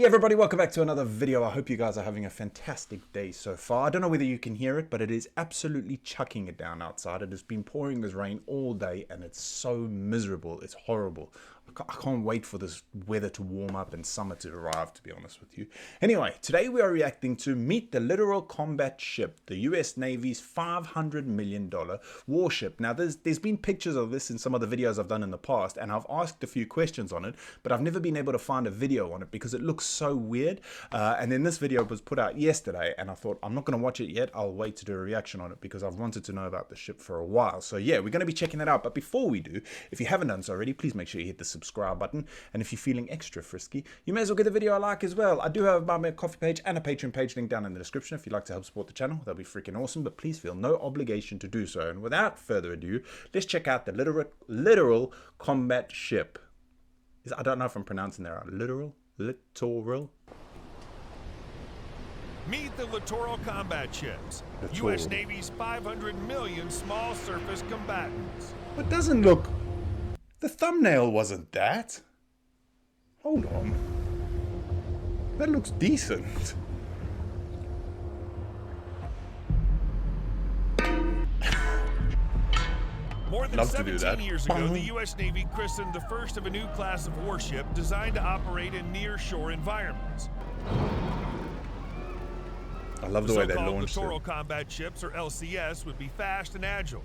Hey everybody, welcome back to another video. I hope you guys are having a fantastic day so far. I don't know whether you can hear it, but it is absolutely chucking it down outside. It has been pouring this rain all day and it's so miserable. It's horrible. I can't wait for this weather to warm up and summer to arrive, to be honest with you. Anyway, today we are reacting to Meet the Littoral Combat Ship, the US Navy's $500 million warship. Now, there's been pictures of this in some of the videos I've done in the past, and I've asked a few questions on it, but I've never been able to find a video on it because it looks so weird. And then this video was put out yesterday, and I thought, I'm not going to watch it yet. I'll wait to do a reaction on it because I've wanted to know about the ship for a while. So yeah, we're going to be checking it out. But before we do, if you haven't done so already, please make sure you hit the subscribe button. And if you're feeling extra frisky, you may as well give the video a like as well. I do have a Buy Me a Coffee page and a Patreon page link down in the description if you'd like to help support the channel. That'll be freaking awesome, but please feel no obligation to do so. And without further ado, let's check out the littoral combat ship. I don't know if I'm pronouncing that right. Littoral? Meet the Littoral Combat Ships, U.S. Navy's 500 million small surface combatants. It doesn't look... The thumbnail wasn't that. Hold on. That looks decent. More than 17 years ago, the U.S. Navy christened the first of a new class of warship designed to operate in near-shore environments. I love the way they launched it. Littoral Combat Ships, or LCS, would be fast and agile,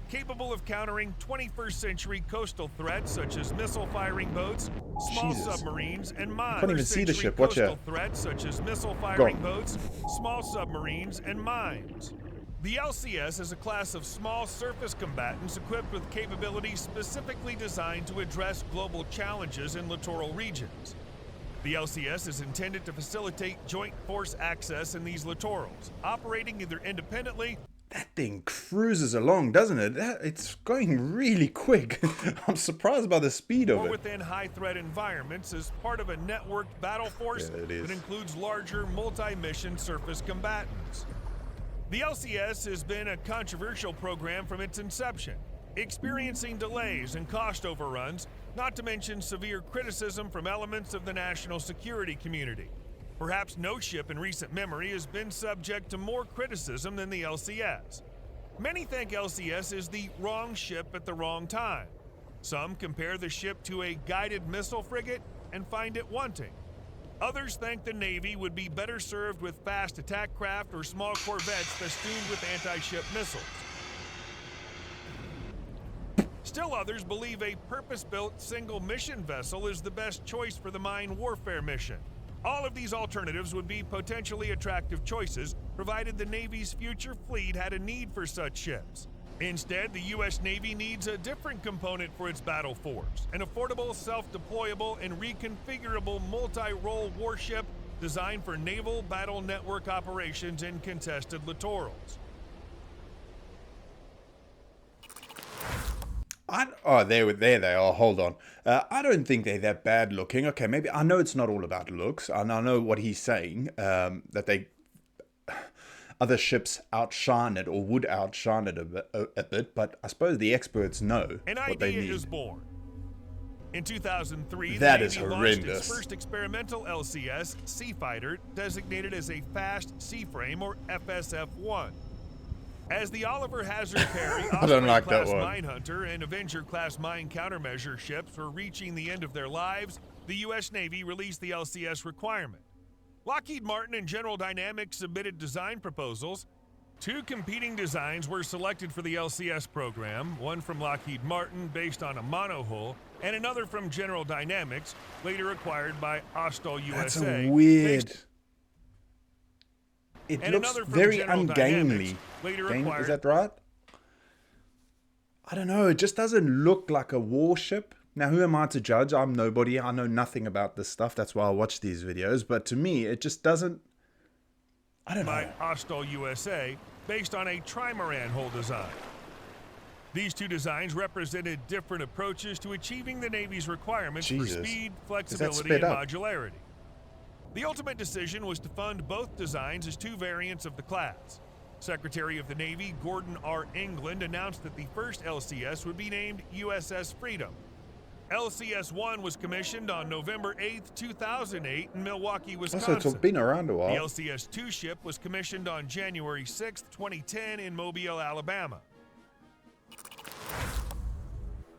capable of countering 21st century coastal threats such as missile-firing boats, small submarines, and mines. I can't even see the ship. Watch out. Threats such as missile-firing boats, small submarines, and mines. The LCS is a class of small surface combatants equipped with capabilities specifically designed to address global challenges in littoral regions. The LCS is intended to facilitate joint force access in these littorals, operating either independently. That thing cruises along, doesn't it? It's going really quick. I'm surprised by the speed of it. Or within high-threat environments as part of a networked battle force that includes larger multi-mission surface combatants. The LCS has been a controversial program from its inception, experiencing delays and cost overruns, not to mention severe criticism from elements of the national security community. Perhaps no ship in recent memory has been subject to more criticism than the LCS. Many think LCS is the wrong ship at the wrong time. Some compare the ship to a guided missile frigate and find it wanting. Others think the Navy would be better served with fast attack craft or small corvettes festooned with anti-ship missiles. Still others believe a purpose-built single-mission vessel is the best choice for the mine warfare mission. All of these alternatives would be potentially attractive choices, provided the Navy's future fleet had a need for such ships. Instead, the U.S. Navy needs a different component for its battle force, an affordable, self-deployable, and reconfigurable multi-role warship designed for naval battle network operations in contested littorals. There they are. Hold on. I don't think they're that bad looking. Okay, maybe I know it's not all about looks, and I know what he's saying, that other ships outshine it or would outshine it a bit, but I suppose the experts know what they need. An idea is born. In 2003, that the is Navy horrendous. launched its first experimental LCS, Seafighter, designated as a Fast Seaframe, or FSF-1. As the Oliver Hazard Perry Osprey-class mine hunter and Avenger-class mine countermeasure ships were reaching the end of their lives, the U.S. Navy released the LCS requirement. Lockheed Martin and General Dynamics submitted design proposals. Two competing designs were selected for the LCS program, one from Lockheed Martin based on a monohull, and another from General Dynamics, later acquired by Austal USA. That's weird. It looks very ungainly. Is that right? I don't know. It just doesn't look like a warship. Now, who am I to judge? I'm nobody. I know nothing about this stuff. That's why I watch these videos. But to me, it just doesn't... I don't know. By Austal USA, based on a trimaran hull design. These two designs represented different approaches to achieving the Navy's requirements for speed, flexibility, and modularity. The ultimate decision was to fund both designs as two variants of the class. Secretary of the Navy Gordon R. England announced that the first LCS would be named USS Freedom. LCS-1 was commissioned on November 8, 2008 in Milwaukee, Wisconsin. Also, it's been around a while. The LCS-2 ship was commissioned on January 6, 2010 in Mobile, Alabama.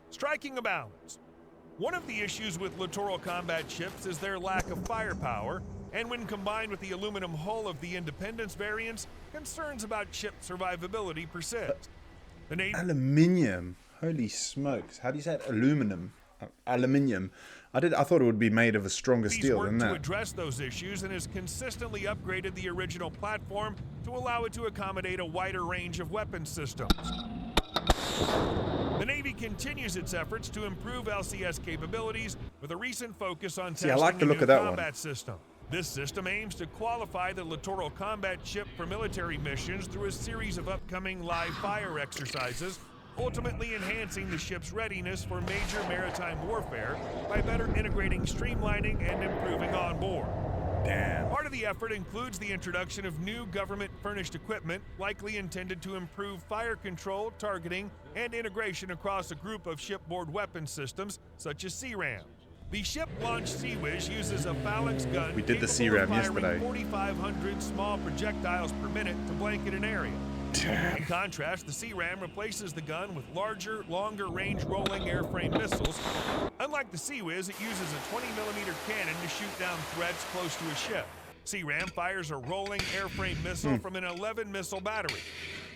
Striking a balance. One of the issues with littoral combat ships is their lack of firepower, and when combined with the aluminum hull of the Independence variants, concerns about ship survivability persist. The Navy Aluminium. Holy smokes. How do you say it? Aluminum. Aluminium. I thought it would be made of a stronger steel than that. to address those issues and has consistently upgraded the original platform to allow it to accommodate a wider range of weapon systems. The Navy continues its efforts to improve LCS capabilities with a recent focus on testing I like the a look new of that combat system. This system aims to qualify the littoral combat ship for military missions through a series of upcoming live fire exercises, ultimately enhancing the ship's readiness for major maritime warfare by better integrating, streamlining, and improving on board. Damn. Part of the effort includes the introduction of new government-furnished equipment, likely intended to improve fire control, targeting, and integration across a group of shipboard weapon systems, such as CRAM. The ship-launched Sea-Wiz uses a phalanx gun We did the capable of CRAM firing yesterday. 4,500 small projectiles per minute to blanket an area. In contrast, the CRAM replaces the gun with larger, longer-range rolling airframe missiles. Unlike the Sea-Wiz, it uses a 20mm cannon to shoot down threats close to a ship. CRAM fires a rolling airframe missile from an 11-missile battery.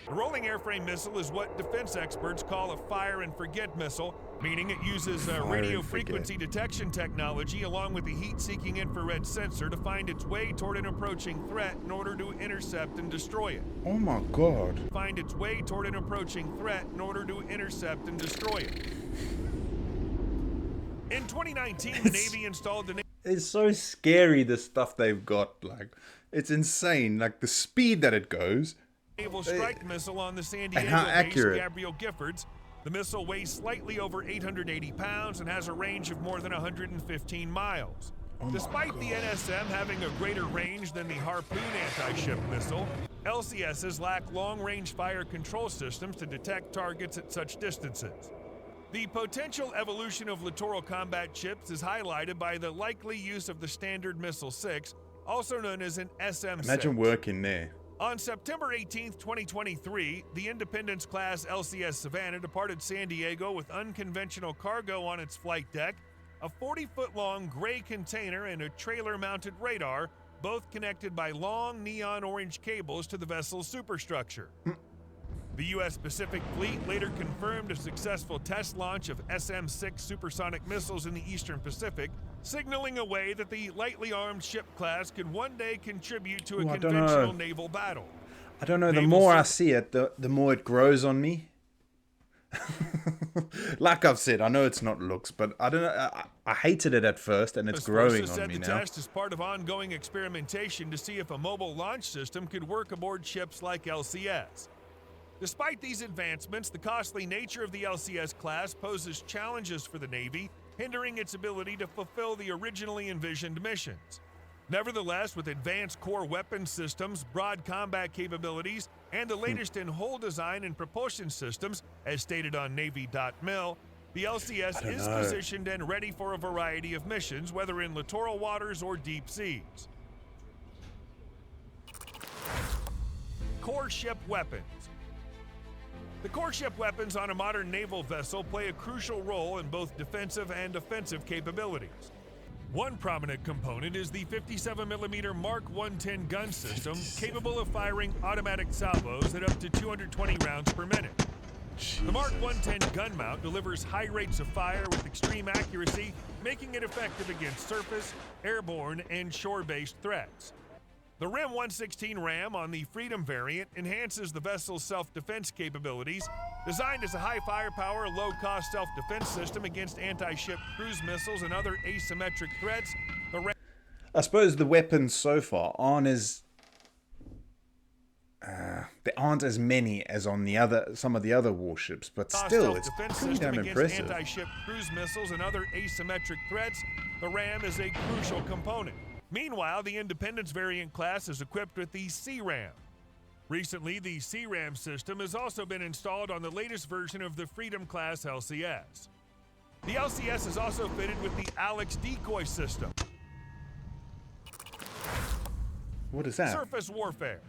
The rolling airframe missile is what defense experts call a fire-and-forget missile, meaning it uses radio frequency detection technology along with a heat-seeking infrared sensor to find its way toward an approaching threat in order to intercept and destroy it. Oh my god. Find its way toward an approaching threat in order to intercept and destroy it. In 2019, the Navy installed the It's so scary, the stuff they've got. Like, it's insane. Like, the speed that it goes. Naval Strike Missile on the San And Diego how base accurate. Gabriel Giffords. The missile weighs slightly over 880 pounds and has a range of more than 115 miles. Despite the NSM having a greater range than the Harpoon anti-ship missile, LCSs lack long-range fire control systems to detect targets at such distances. The potential evolution of littoral combat ships is highlighted by the likely use of the Standard Missile 6, also known as an SM-6. Imagine working there. On September 18, 2023, the Independence-class LCS Savannah departed San Diego with unconventional cargo on its flight deck, a 40-foot-long gray container and a trailer-mounted radar, both connected by long neon orange cables to the vessel's superstructure. The U.S. Pacific Fleet later confirmed a successful test launch of SM-6 supersonic missiles in the Eastern Pacific, signaling a way that the lightly armed ship class could one day contribute to a conventional naval battle. I don't know, the more I see it, the more it grows on me. Like I've said, I know it's not looks, but I don't know. I hated it at first, and it's growing on me now. The test is part of ongoing experimentation to see if a mobile launch system could work aboard ships like LCS. Despite these advancements, the costly nature of the LCS class poses challenges for the Navy, hindering its ability to fulfill the originally envisioned missions. Nevertheless, with advanced core weapon systems, broad combat capabilities, and the latest in hull design and propulsion systems, as stated on Navy.mil, the LCS is positioned and ready for a variety of missions, whether in littoral waters or deep seas. Core ship weapons. The core ship weapons on a modern naval vessel play a crucial role in both defensive and offensive capabilities. One prominent component is the 57mm Mark 110 gun system, capable of firing automatic salvos at up to 220 rounds per minute. The Mark 110 gun mount delivers high rates of fire with extreme accuracy, making it effective against surface, airborne, and shore-based threats. The RIM 116 ram on the Freedom variant enhances the vessel's self-defense capabilities. Designed as a high firepower, low-cost self-defense system against anti-ship cruise missiles and other asymmetric threats, the ram... I suppose the weapons so far aren't as... there aren't as many as on some of the other warships, but still, it's pretty damn impressive. Anti-ship cruise missiles and other asymmetric threats, the ram is a crucial component. Meanwhile, the Independence variant class is equipped with the C-RAM. Recently, the C-RAM system has also been installed on the latest version of the Freedom class LCS. The LCS is also fitted with the Alex decoy system. What is that? Surface warfare.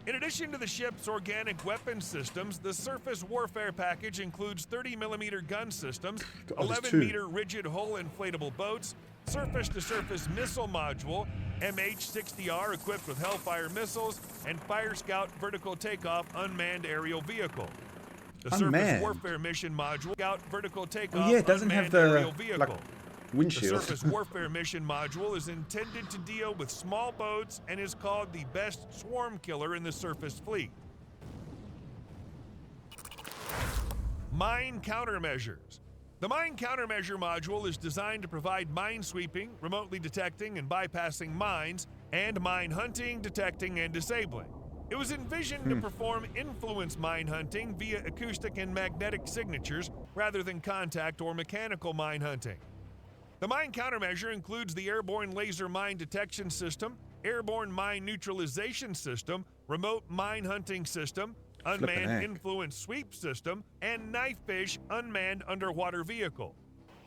In addition to the ship's organic weapon systems, the surface warfare package includes 30mm gun systems, 11-meter rigid hull inflatable boats, surface-to-surface missile module, MH-60R equipped with Hellfire missiles, and Fire Scout vertical takeoff unmanned aerial vehicle. The surface warfare mission module, Scout vertical takeoff it doesn't have the aerial vehicle. Windshield. The surface warfare mission module is intended to deal with small boats and is called the best swarm killer in the surface fleet. Mine countermeasures. The mine countermeasure module is designed to provide mine sweeping, remotely detecting and bypassing mines, and mine hunting, detecting, and disabling. It was envisioned to perform influence mine hunting via acoustic and magnetic signatures rather than contact or mechanical mine hunting. The mine countermeasure includes the airborne laser mine detection system, airborne mine neutralization system, remote mine hunting system, unmanned influence sweep system, and knifefish unmanned underwater vehicle.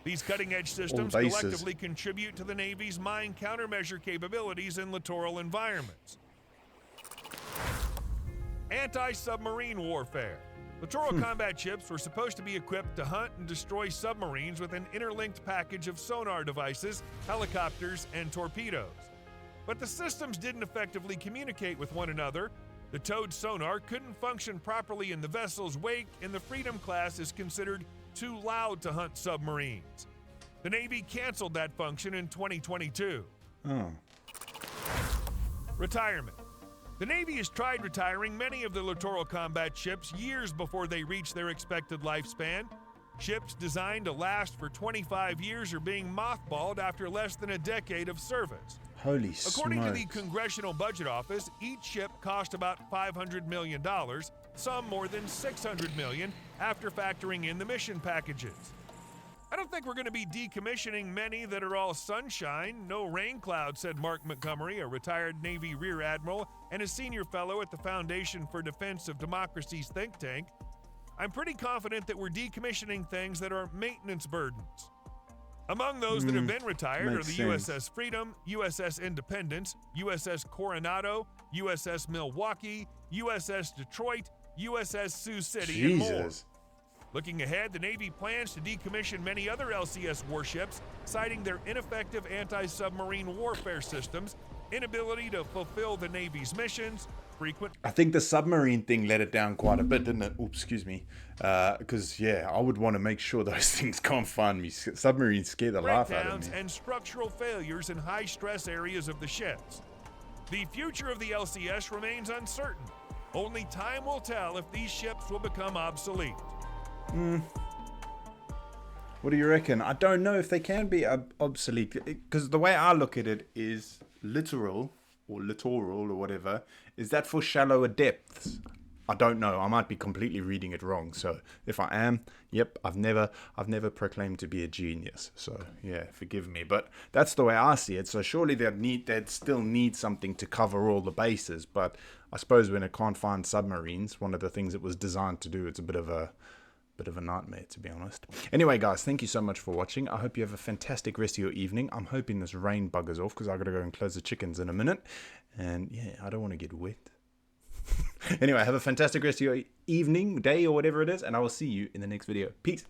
These cutting-edge systems collectively contribute to the Navy's mine countermeasure capabilities in littoral environments. Anti-submarine warfare. Littoral combat ships were supposed to be equipped to hunt and destroy submarines with an interlinked package of sonar devices, helicopters, and torpedoes. But the systems didn't effectively communicate with one another. The towed sonar couldn't function properly in the vessel's wake, and the Freedom class is considered too loud to hunt submarines. The Navy canceled that function in 2022. Retirement. The Navy has tried retiring many of the littoral combat ships years before they reach their expected lifespan. Ships designed to last for 25 years are being mothballed after less than a decade of service. Holy According smokes. to the Congressional Budget Office, each ship cost about $500 million, some more than $600 million after factoring in the mission packages. I don't think we're going to be decommissioning many that are all sunshine, no rain clouds, said Mark Montgomery, a retired Navy Rear Admiral and a senior fellow at the Foundation for Defense of Democracy's think tank. I'm pretty confident that we're decommissioning things that are maintenance burdens. Among those that have been retired are the USS Freedom, USS Independence, USS Coronado, USS Milwaukee, USS Detroit, USS Sioux City, and more. Looking ahead, the Navy plans to decommission many other LCS warships, citing their ineffective anti-submarine warfare systems, inability to fulfill the Navy's missions, frequent... I think the submarine thing let it down quite a bit, didn't it? Oops, excuse me. Because, yeah, I would want to make sure those things can't find me. Submarines scare the life out of me. And structural failures in high-stress areas of the ships. The future of the LCS remains uncertain. Only time will tell if these ships will become obsolete. What do you reckon? I don't know if they can be obsolete, because the way I look at it is littoral or whatever. Is that for shallower depths? I don't know. I might be completely reading it wrong. So if I am, yep, I've never proclaimed to be a genius. So yeah, forgive me. But that's the way I see it. So surely they'd still need something to cover all the bases. But I suppose when it can't find submarines, one of the things it was designed to do, it's a bit of a nightmare, to be honest. Anyway, guys, thank you so much for watching. I hope you have a fantastic rest of your evening. I'm hoping this rain buggers off, because I gotta go and close the chickens in a minute. And yeah, I don't want to get wet. Anyway, have a fantastic rest of your evening, day, or whatever it is, and I will see you in the next video. Peace.